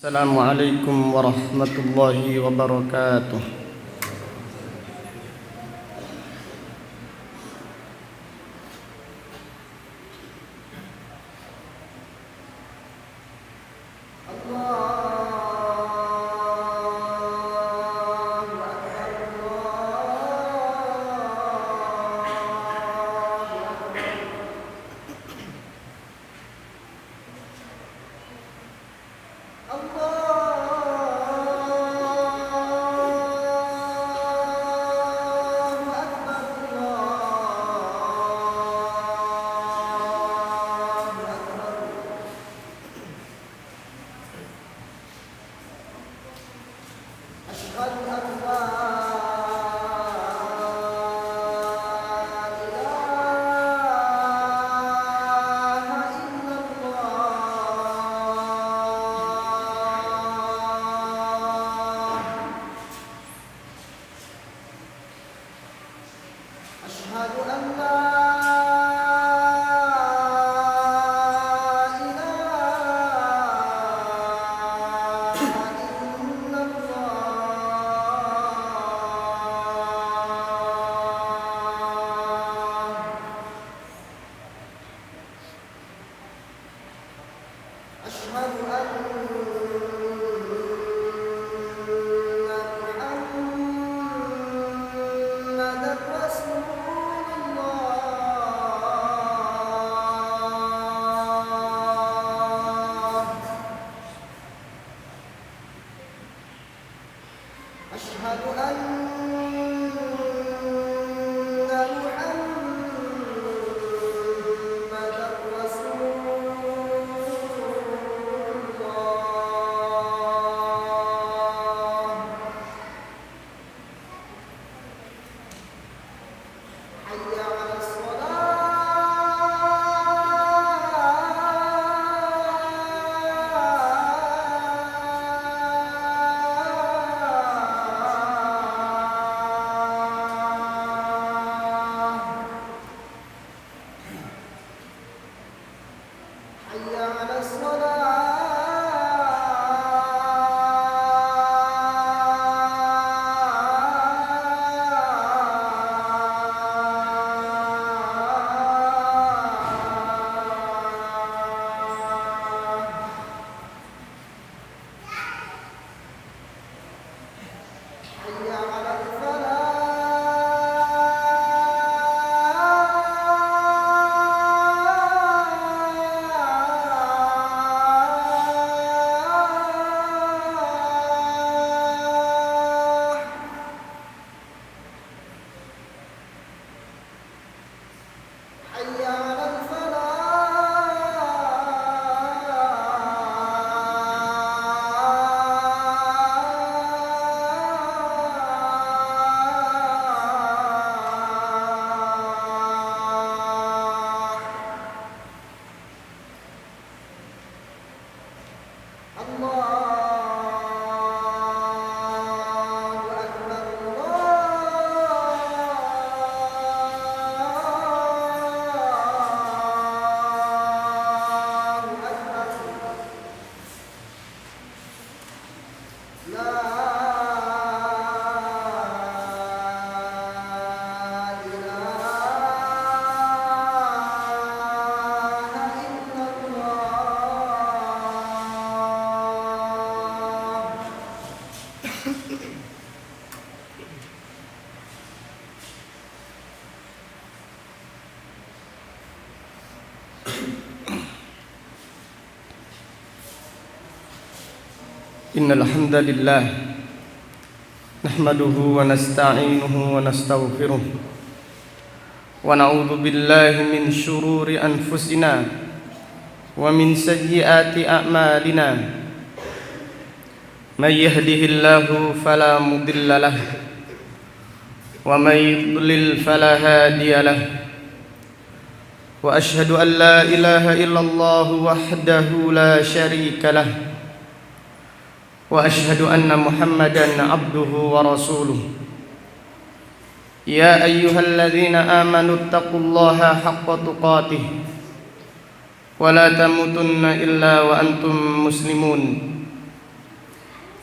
Assalamualaikum warahmatullahi wabarakatuh. Innal hamdalillah nahmaduhu wa nasta'inuhu wa nastaghfiruh wa na'udzu billahi min shururi anfusina wa min sayyiati a'malina may yahdihillahu fala mudilla lahu wa may yudlil fala hadiya lahu wa ashhadu an la ilaha illallah wahdahu la syarika lahu وأشهد أن محمدًا عبده ورسوله يا أيها الذين آمنوا اتقوا الله حق تقاته ولا تموتن إلا وأنتم مسلمون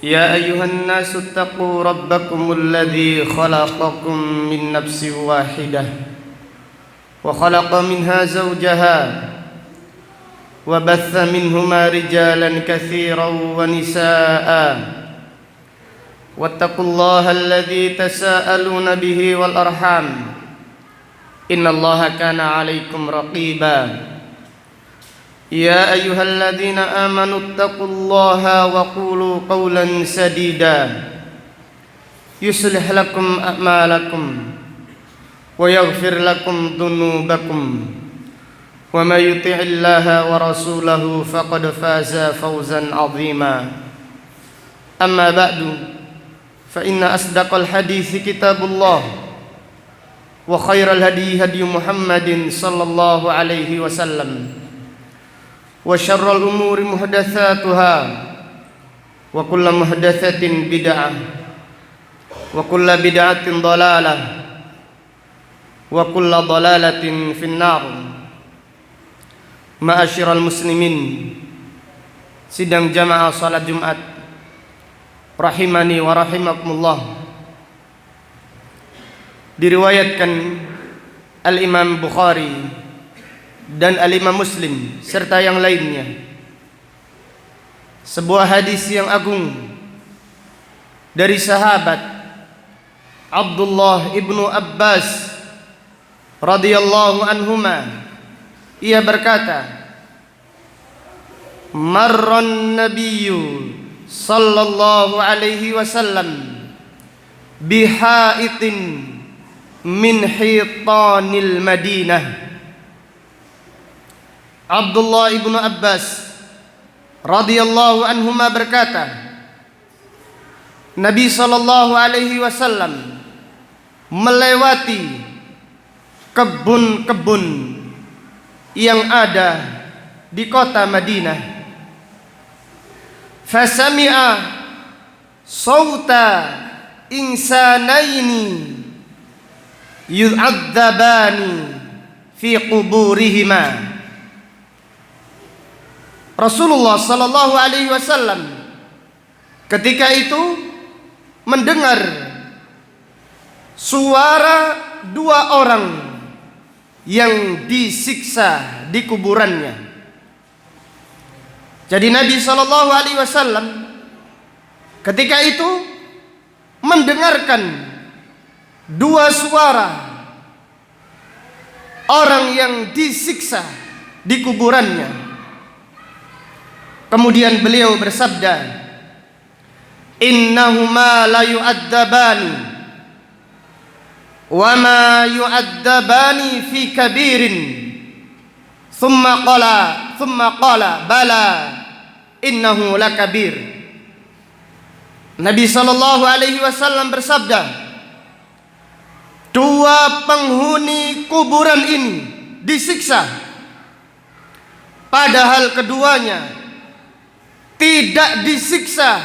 يا أيها الناس اتقوا ربكم الذي خلقكم من نفس واحدة وخلق منها زوجها وبث منهما رجالا كثيرا ونساء واتقوا الله الذي تساءلون به والأرحام إن الله كان عليكم رقيبا يا أيها الذين آمنوا اتقوا الله وقولوا قولا سديدا يصلح لكم أعمالكم ويغفر لكم ذنوبكم ومن يطع الله ورسوله فقد فاز فوزا عظيما أما بعد فإن أصدق الحديث كتاب الله وخير الهدي هدي محمد صلى الله عليه وسلم وشر الأمور محدثاتها وكل محدثة بدعة وكل بدعة ضلالة وكل ضلالة في النار. Ma'asyiral muslimin, sidang jamaah salat Jumat rahimani wa rahimakumullah. Diriwayatkan Al-Imam Bukhari dan Al-Imam Muslim serta yang lainnya, sebuah hadis yang agung dari sahabat Abdullah ibnu Abbas radhiyallahu anhuma. Ia berkata, marran nabiyyu sallallahu alaihi wasallam bihaitin min hitanil Madinah. Abdullah ibnu Abbas radhiyallahu anhuma berkata, Nabi sallallahu alaihi wasallam melewati kebun-kebun yang ada di kota Madinah. Fasami'a sauta insanaini yu'adzabani fi quburihima. Rasulullah sallallahu alaihi wasallam ketika itu mendengar suara dua orang yang disiksa di kuburannya. Jadi Nabi sallallahu alaihi wasallam ketika itu mendengarkan dua suara orang yang disiksa di kuburannya. Kemudian beliau bersabda, innahuma la yu'adzabani wa ma yu'adzabani fi kabirin. Thumma qala bala innahu lakabir. Nabi sallallahu alaihi wasallam bersabda, dua penghuni kuburan ini disiksa, padahal keduanya tidak disiksa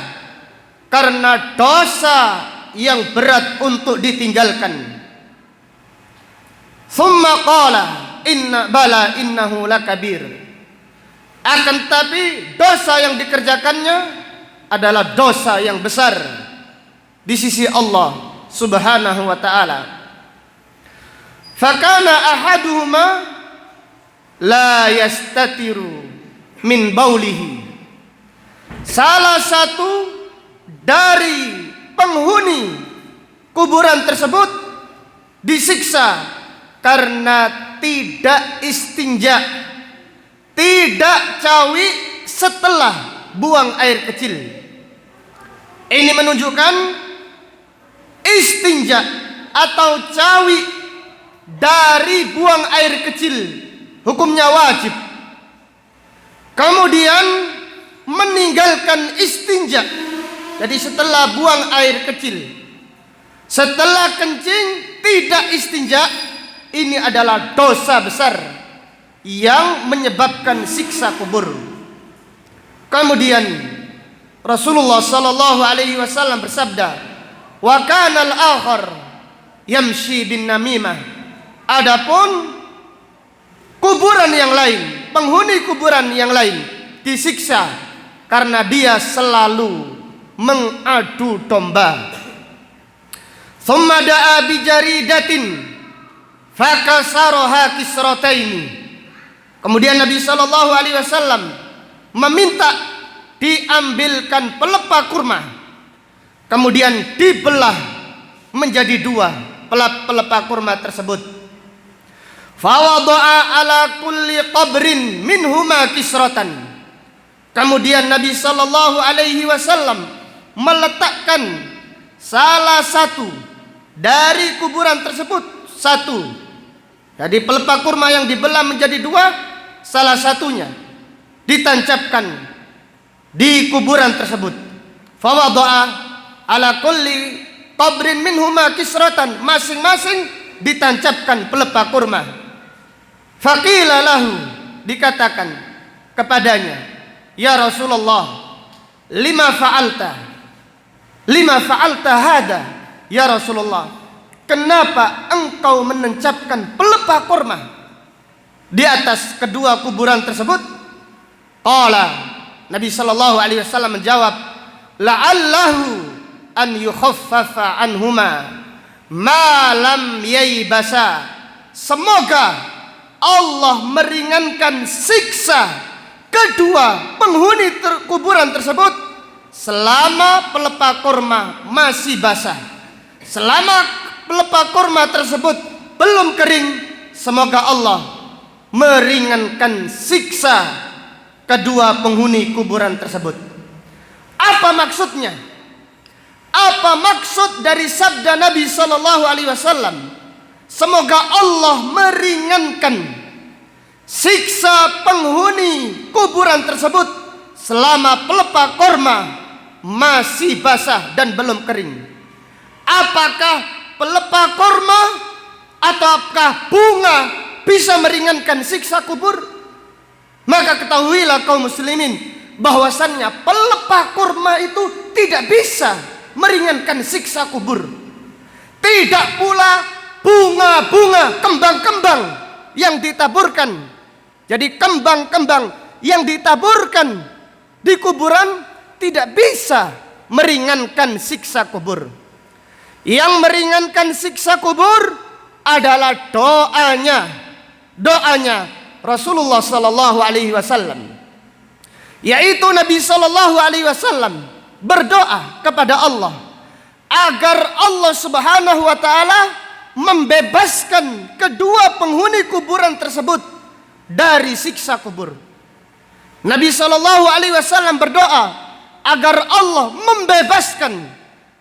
karena dosa yang berat untuk ditinggalkan. Thumma qala innahu lakabir. Akan tapi dosa yang dikerjakannya adalah dosa yang besar di sisi Allah Subhanahu wa taala. Fakana ahaduhuma la yastatiru min baulihi. Salah satu dari penghuni kuburan tersebut disiksa karena tidak istinja, tidak cawi setelah buang air kecil. Ini menunjukkan istinja atau cawi dari buang air kecil hukumnya wajib. Kemudian meninggalkan istinja, jadi setelah buang air kecil, setelah kencing tidak istinja, ini adalah dosa besar yang menyebabkan siksa kubur. Kemudian Rasulullah sallallahu alaihi wasallam bersabda, "Wa kana al-akhar yamshi bin namimah." Adapun kuburan yang lain, penghuni kuburan yang lain disiksa karena dia selalu mengadu domba. Thumma da'a bi jaridatin fakasaraha kisrataini. Kemudian Nabi sallallahu alaihi wasallam meminta diambilkan pelepah kurma, kemudian dibelah menjadi dua pelepah kurma tersebut. Fawada'a ala kulli qabrin minhuma kisratan. Kemudian Nabi sallallahu alaihi wasallam meletakkan salah satu dari kuburan tersebut satu. Jadi pelepah kurma yang dibelah menjadi dua, salah satunya ditancapkan di kuburan tersebut. Fawada'a ala kulli qabrin minhuma kisratan, masing-masing ditancapkan pelepah kurma. Faqila lahu, dikatakan kepadanya, ya Rasulullah, lima fa'alta hada, ya Rasulullah, kenapa engkau menancapkan pelepah kurma di atas kedua kuburan tersebut? Qala, Nabi sallallahu alaihi wasallam menjawab, la'allahu an yukhaffafa anhuma ma lam yaybasa. Semoga Allah meringankan siksa kedua penghuni kuburan tersebut selama pelepah kurma masih basah. Selama pelepah kurma tersebut belum kering, semoga Allah meringankan siksa kedua penghuni kuburan tersebut. Apa maksudnya? Apa maksud dari sabda Nabi sallallahu alaihi wasallam? Semoga Allah meringankan siksa penghuni kuburan tersebut selama pelepah kurma masih basah dan belum kering. Apakah pelepah kurma ataukah bunga bisa meringankan siksa kubur? Maka ketahuilah kaum muslimin bahwasannya pelepah kurma itu tidak bisa meringankan siksa kubur. Tidak pula bunga-bunga, kembang-kembang yang ditaburkan. Jadi kembang-kembang yang ditaburkan di kuburan tidak bisa meringankan siksa kubur. Yang meringankan siksa kubur adalah doanya Rasulullah sallallahu alaihi wasallam, yaitu Nabi sallallahu alaihi wasallam berdoa kepada Allah agar Allah Subhanahu wa taala membebaskan kedua penghuni kuburan tersebut dari siksa kubur. Nabi sallallahu alaihi wasallam berdoa agar Allah membebaskan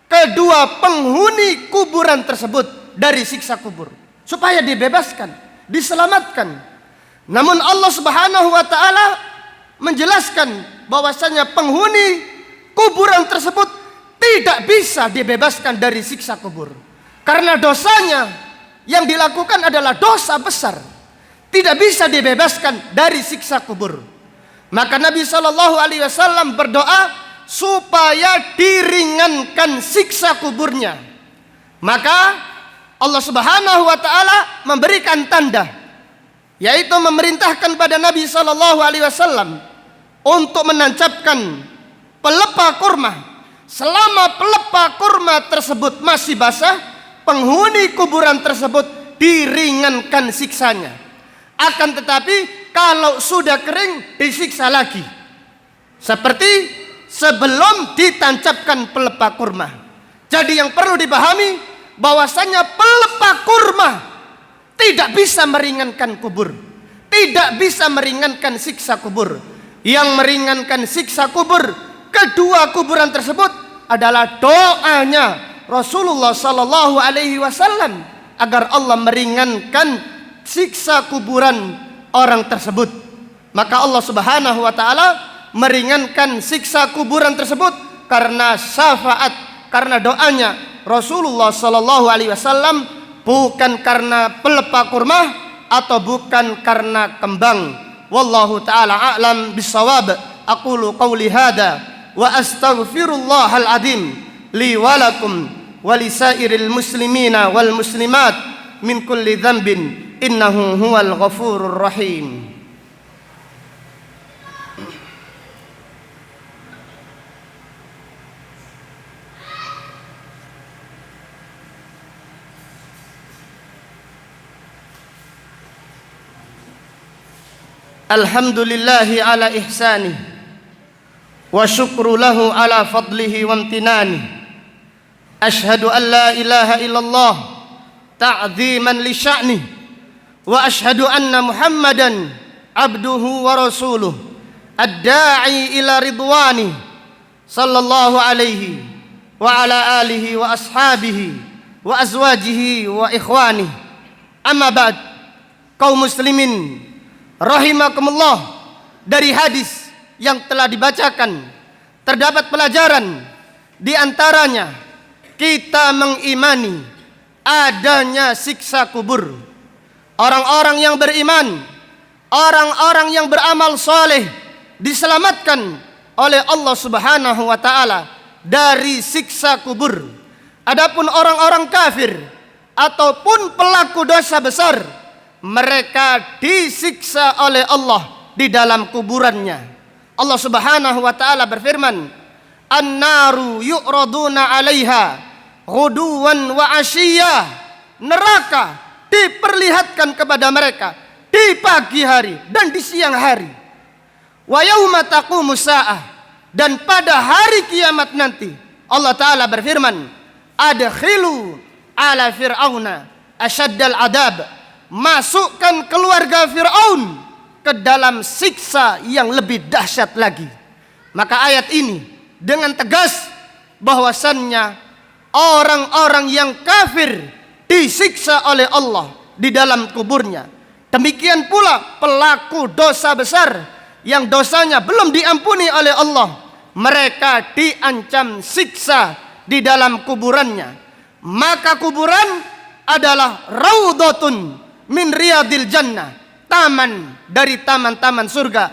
kedua penghuni kuburan tersebut dari siksa kubur, supaya dibebaskan, diselamatkan. Namun Allah Subhanahu wa taala menjelaskan bahwasanya penghuni kuburan tersebut tidak bisa dibebaskan dari siksa kubur. Karena dosanya yang dilakukan adalah dosa besar, tidak bisa dibebaskan dari siksa kubur. Maka Nabi sallallahu alaihi wasallam berdoa supaya diringankan siksa kuburnya. Maka Allah Subhanahu wa taala memberikan tanda, yaitu memerintahkan pada Nabi sallallahu alaihi wasallam untuk menancapkan pelepah kurma. Selama pelepah kurma tersebut masih basah, penghuni kuburan tersebut diringankan siksanya. Akan tetapi kalau sudah kering, disiksa lagi, seperti sebelum ditancapkan pelepah kurma. Jadi yang perlu dipahami bahwasanya pelepah kurma tidak bisa meringankan kubur, tidak bisa meringankan siksa kubur. Yang meringankan siksa kubur kedua kuburan tersebut adalah doanya Rasulullah sallallahu alaihi wasallam agar Allah meringankan siksa kuburan orang tersebut. Maka Allah Subhanahu wa taala meringankan siksa kuburan tersebut karena syafaat, karena doanya Rasulullah sallallahu alaihi wasallam, bukan karena pelepah kurma atau bukan karena kembang. Wallahu taala a'lam bissawab. Aqulu qawli hada wa astaghfirullahal azim li wa lakum wa lisairil muslimina wal muslimat min kulli dhanbin innahu huwal ghafurur rahim. Alhamdulillahi ala ihsani wa syukru lahu ala fadlihi wa amtinani. Ashhadu an la ilaha illallah ta'ziman li sya'ni wa ashhadu anna Muhammadan abduhu wa rasuluh ad-da'i ila ridwani sallallahu alaihi wa ala alihi wa ashabihi wa azwajihi wa ikhwani. Amma ba'd. Kaum muslimin rahimakumullah, dari hadis yang telah dibacakan terdapat pelajaran. Di antaranya kita mengimani adanya siksa kubur. Orang-orang yang beriman, orang-orang yang beramal soleh diselamatkan oleh Allah Subhanahu wa ta'ala dari siksa kubur. Adapun orang-orang kafir ataupun pelaku dosa besar, mereka disiksa oleh Allah di dalam kuburannya. Allah Subhanahu wa ta'ala berfirman, "An-naru yu'raduna 'alaiha ghuduwan wa 'ashiyya." Neraka diperlihatkan kepada mereka di pagi hari dan di siang hari. Wa yauma taqumus saah, dan pada hari kiamat nanti Allah Ta'ala berfirman, "Adkhilu ala fir'auna asyaddal adab." Masukkan keluarga Fir'aun ke dalam siksa yang lebih dahsyat lagi. Maka ayat ini dengan tegas bahwasannya orang-orang yang kafir disiksa oleh Allah di dalam kuburnya. Demikian pula pelaku dosa besar yang dosanya belum diampuni oleh Allah, mereka diancam siksa di dalam kuburannya. Maka kuburan adalah raudhatun min riyadil jannah, taman dari taman-taman surga,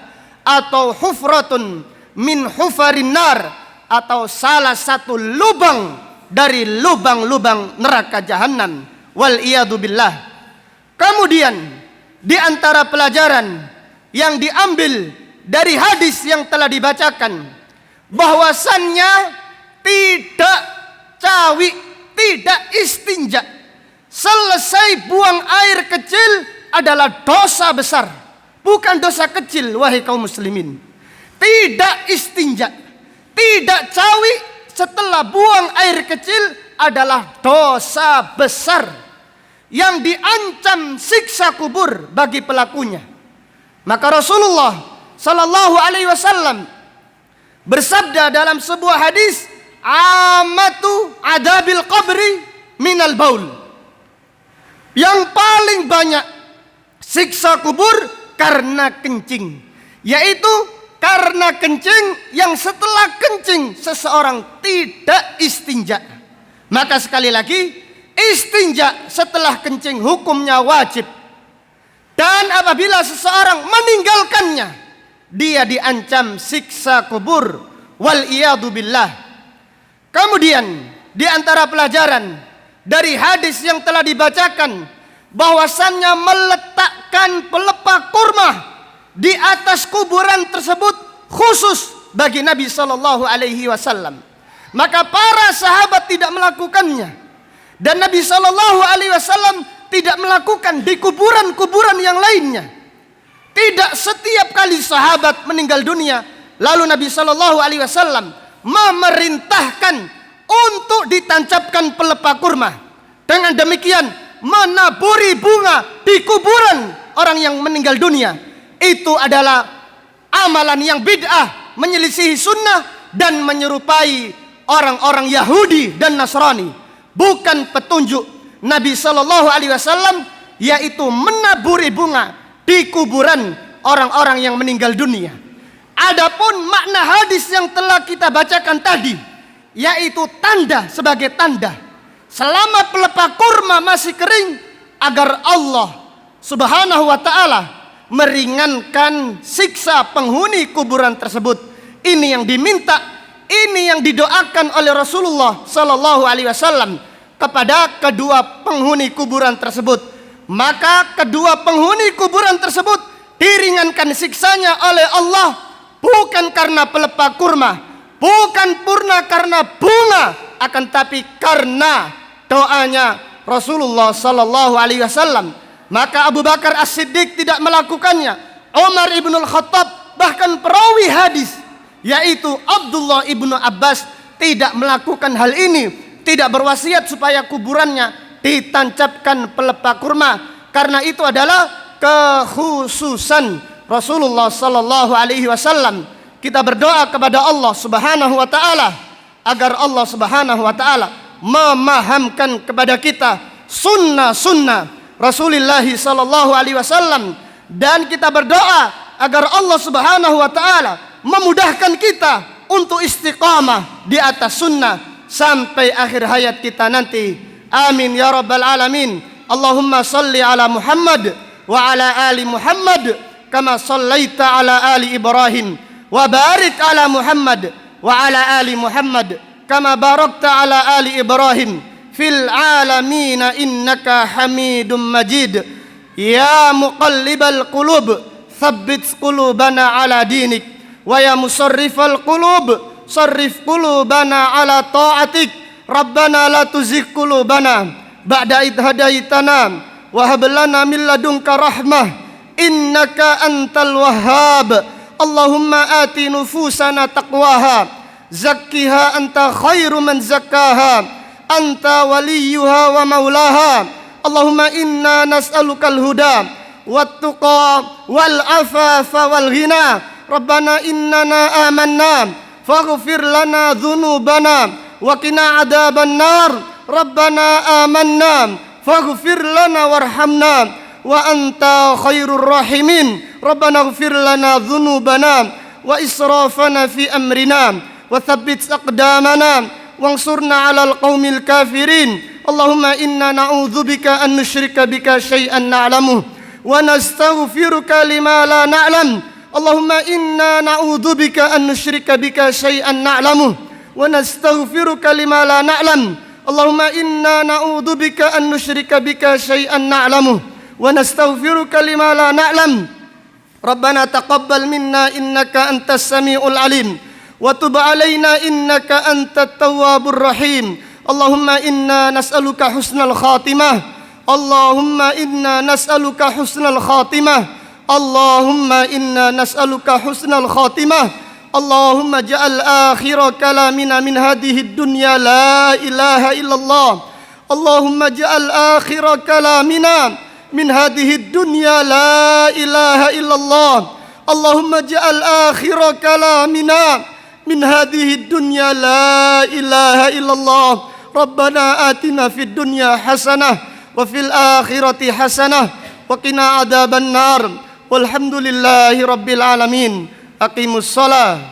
atau hufratun min hufarin nar, atau salah satu lubang dari lubang-lubang neraka jahanam. Wal iyadu billah. Kemudian di antara pelajaran yang diambil dari hadis yang telah dibacakan, bahwasannya tidak cawi, tidak istinja selesai buang air kecil adalah dosa besar, bukan dosa kecil. Wahai kaum muslimin, tidak istinja, tidak cawi setelah buang air kecil adalah dosa besar yang diancam siksa kubur bagi pelakunya. Maka Rasulullah sallallahu alaihi wasallam bersabda dalam sebuah hadis, "Amatu adabil qabri minal baul." Yang paling banyak siksa kubur karena kencing, yaitu karena kencing yang setelah kencing seseorang tidak istinja. Maka sekali lagi, istinja setelah kencing hukumnya wajib. Dan apabila seseorang meninggalkannya, dia diancam siksa kubur. Wal iyadu billah. Kemudian di antara pelajaran dari hadis yang telah dibacakan, bahwasannya meletakkan pelepah kurma di atas kuburan tersebut khusus bagi Nabi Shallallahu Alaihi Wasallam. Maka para sahabat tidak melakukannya, dan Nabi Shallallahu Alaihi Wasallam tidak melakukan di kuburan-kuburan yang lainnya. Tidak setiap kali sahabat meninggal dunia lalu Nabi Shallallahu Alaihi Wasallam memerintahkan untuk ditancapkan pelepah kurma. Dengan demikian menaburi bunga di kuburan orang yang meninggal dunia. Itu adalah amalan yang bid'ah, menyelisihi sunnah, dan menyerupai orang-orang Yahudi dan Nasrani. Bukan petunjuk Nabi Shallallahu Alaihi Wasallam, yaitu menaburi bunga di kuburan orang-orang yang meninggal dunia. Adapun makna hadis yang telah kita bacakan tadi, yaitu tanda sebagai tanda selama pelepah kurma masih kering, agar Allah Subhanahu wa ta'ala meringankan siksa penghuni kuburan tersebut. Ini yang diminta, ini yang didoakan oleh Rasulullah Sallallahu Alaihi Wasallam kepada kedua penghuni kuburan tersebut. Maka kedua penghuni kuburan tersebut diringankan siksanya oleh Allah, bukan karena pelepah kurma, bukan purna karena bunga, akan tapi karena doanya Rasulullah Sallallahu Alaihi Wasallam. Maka Abu Bakar As-Siddiq tidak melakukannya, Umar ibn al-Khattab, bahkan perawi hadis yaitu Abdullah ibnu Abbas tidak melakukan hal ini, tidak berwasiat supaya kuburannya ditancapkan pelepah kurma, karena itu adalah kekhususan Rasulullah sallallahu alaihi wasallam. Kita berdoa kepada Allah Subhanahu wa taala agar Allah Subhanahu wa taala memahamkan kepada kita sunnah-sunnah Rasulullah sallallahu alaihi wasallam, dan kita berdoa agar Allah Subhanahu wa taala memudahkan kita untuk istiqamah di atas sunnah sampai akhir hayat kita nanti. Amin ya rabbal alamin. Allahumma salli ala Muhammad wa ala ali Muhammad kama sallaita ala ali Ibrahim wa barik ala Muhammad wa ala ali Muhammad kama barakta ala ali Ibrahim fil alamin innaka Hamidum Majid. Ya muqallibal qulub tsabbit qulubana ala dinik, wa ya musarrifal qulub sarrif qulubana ala ta'atik. Rabbana la tuzigh qulubana ba'da idh hadaitana wa hab lana min ladunka rahmah innaka antal wahhab. Allahumma ati nufusana taqwaha zakkiha anta khairu man zakkaha anta waliyuha wa maulaha. Allahumma inna nas'alukal huda wat tuqa wal afafa wal ghina. Rabbana innana amanna faghfir lana dhunubana wa qina adzaban nar. Rabbana amanna faghfir lana warhamna wa anta khairur rahimin. Rabbana ighfir lana dhunubana wa israfana fi amrina wa thabbit aqdamana wansurna 'alal qaumil kafirin. Allahumma inna na'udzubika an nusyrika bika syai'an na'lamuh wa nastaghfiruka lima la na'lam. Allahumma inna na'udzubika an nusyrika bika syai'an na'lamuh wa nastaghfiruka lima la na'lam. Allahumma inna na'udzubika an nusyrika bika syai'an na'lamuh wa nastaghfiruka lima la na'lam. Rabbana taqabbal minna innaka antas samiul alim wa tub alaina innaka antat tawwabur rahim. Allahumma inna nas'aluka husnal khatimah. Allahumma inna nas'aluka husnal khatimah. Allahumma inna nas'aluka husnal khatimah. Allahumma ja'al akhira kalamina min hadhihi dunya la ilaha illallah. Allahumma ja'al akhira kalamina min hadhihi dunya la ilaha illallah. Allahumma ja'al akhira kalamina min hadhihi dunya la ilaha illallah. Rabbana atina fid dunya hasanah wa fil akhirati hasanah wa qina adzaban nar. Walhamdulillahi rabbil alamin. Aqimus shalah.